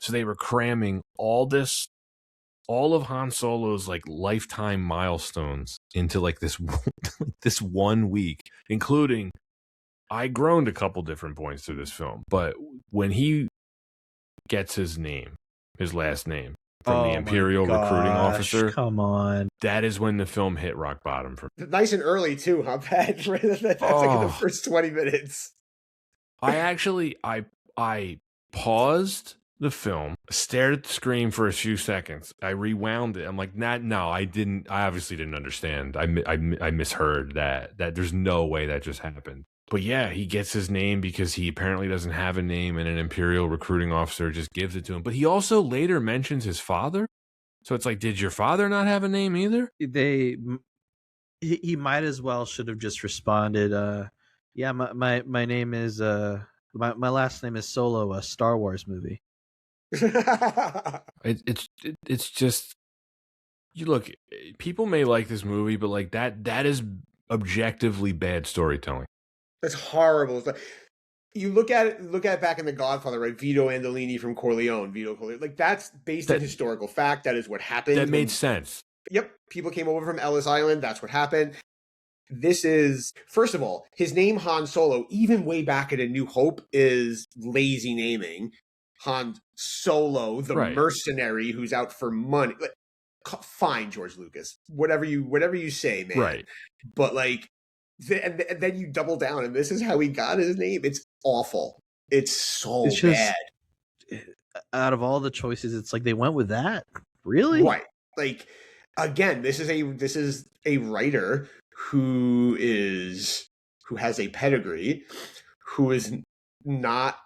So they were cramming all of Han Solo's like lifetime milestones into like this this 1 week, including I groaned a couple different points through this film, but when he gets his last name from the Imperial recruiting officer, come on, that is when the film hit rock bottom for me. Nice and early too, huh, Pat? That's like the first 20 minutes. I paused the film, stared at the screen for a few seconds. I rewound it. I'm like, no, I obviously didn't understand. I misheard that there's no way that just happened. But yeah, he gets his name because he apparently doesn't have a name, and an Imperial recruiting officer just gives it to him. But he also later mentions his father. So it's like, did your father not have a name either? He might as well should have just responded, yeah, my name is my last name is Solo, a Star Wars movie. It's just, you look, people may like this movie, but like that is objectively bad storytelling. That's horrible. You look at it back in The Godfather, right? Vito Andolini from Corleone, like that's based in historical fact. That is what happened. That made sense. Yep. People came over from Ellis Island. That's what happened. This is, first of all, his name Han Solo, even way back at A New Hope, is lazy naming. Han Solo, the mercenary who's out for money. Fine, George Lucas. Whatever you say, man. Right. But like, and then you double down, and this is how he got his name. It's awful. It's so bad. Out of all the choices, it's like they went with that. Really? Right. Like, again, this is a writer who has a pedigree, who is not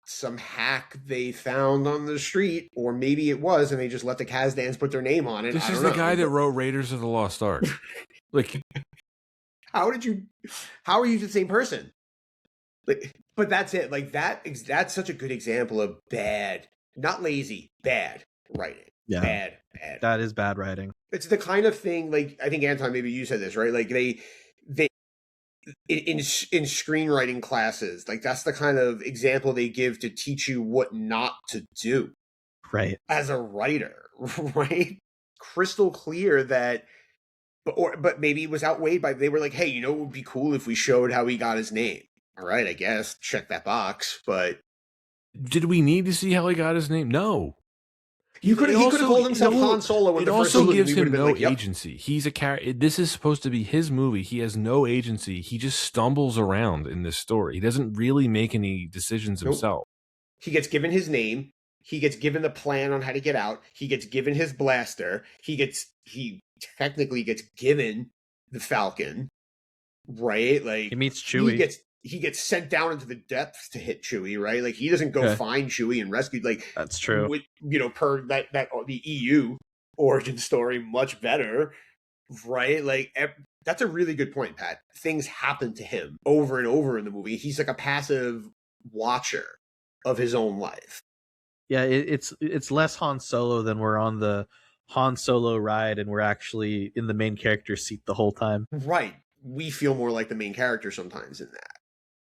some hack they found on the street, or maybe it was, and they just let the Kazdans put their name on it. This is the guy that wrote Raiders of the Lost Ark. Like, how are you the same person? Like, but that's it. Like that's such a good example of bad, not lazy, bad writing. Yeah. Bad. That is bad writing. It's the kind of thing, like, I think, Anton, maybe you said this, right? Like they in screenwriting classes, like that's the kind of example they give to teach you what not to do. Right. As a writer, right? Crystal clear that, but maybe it was outweighed by, they were like, hey, it would be cool if we showed how he got his name. All right, I guess, check that box, but did we need to see how he got his name? No. He could have called himself Han Solo. It also gives him no agency. He's a character. This is supposed to be his movie. He has no agency. He just stumbles around in this story. He doesn't really make any decisions himself. He gets given his name. He gets given the plan on how to get out. He gets given his blaster. He technically gets given the Falcon, right? Like, he meets Chewie. He gets sent down into the depths to hit Chewie, right? Like, he doesn't go find Chewie and rescue. Like, that's true. With, per that the EU origin story, much better, right? Like, that's a really good point, Pat. Things happen to him over and over in the movie. He's like a passive watcher of his own life. Yeah, it's less Han Solo than we're on the Han Solo ride and we're actually in the main character seat the whole time. Right. We feel more like the main character sometimes in that.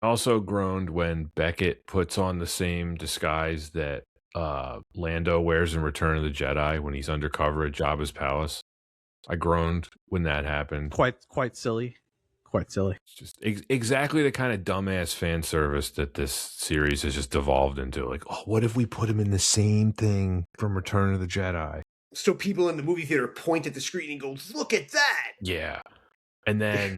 Also groaned when Beckett puts on the same disguise that Lando wears in Return of the Jedi when he's undercover at Jabba's palace. I groaned when that happened. Quite silly. Quite silly. It's just exactly the kind of dumbass fan service that this series has just devolved into. Like, oh, what if we put him in the same thing from Return of the Jedi? So people in the movie theater point at the screen and go, look at that! Yeah. And then,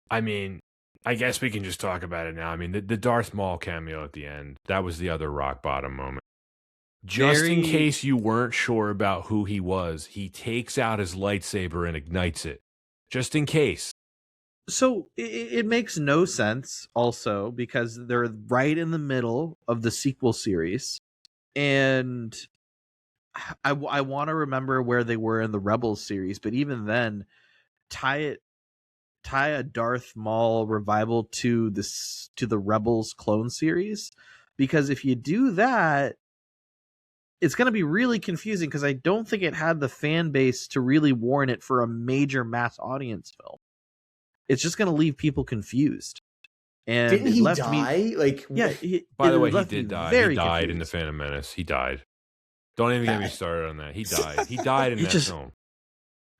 I mean, I guess we can just talk about it now. I mean, the Darth Maul cameo at the end, that was the other rock bottom moment. Just in case you weren't sure about who he was, he takes out his lightsaber and ignites it. Just in case. So it makes no sense also because they're right in the middle of the sequel series. And I want to remember where they were in the Rebels series, but even then, tie a Darth Maul revival to the Rebels clone series, because if you do that, it's going to be really confusing because I don't think it had the fan base to really warrant it for a major mass audience film. It's just going to leave people confused. And didn't he die? Like, yeah. By the way, he did die. He died in The Phantom Menace. He died. Don't even get me started on that. He died. He died in He that just- film.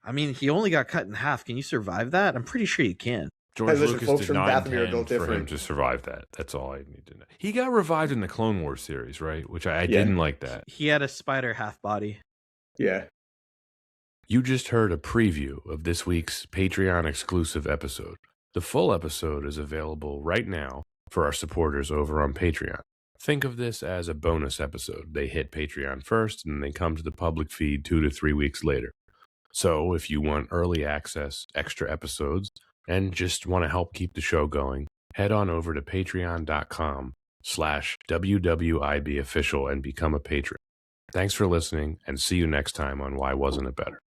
I mean, he only got cut in half. Can you survive that? I'm pretty sure you can. George Hey, listen, Lucas folks did from not Dathomir are intend built for him different. to survive that. That's all I need to know. He got revived in the Clone Wars series, right? Which I Yeah. didn't like that. He had a spider half body. Yeah. You just heard a preview of this week's Patreon exclusive episode. The full episode is available right now for our supporters over on Patreon. Think of this as a bonus episode. They hit Patreon first and they come to the public feed 2 to 3 weeks later. So if you want early access, extra episodes, and just want to help keep the show going, head on over to patreon.com/WWIB official and become a patron. Thanks for listening, and see you next time on Why Wasn't It Better?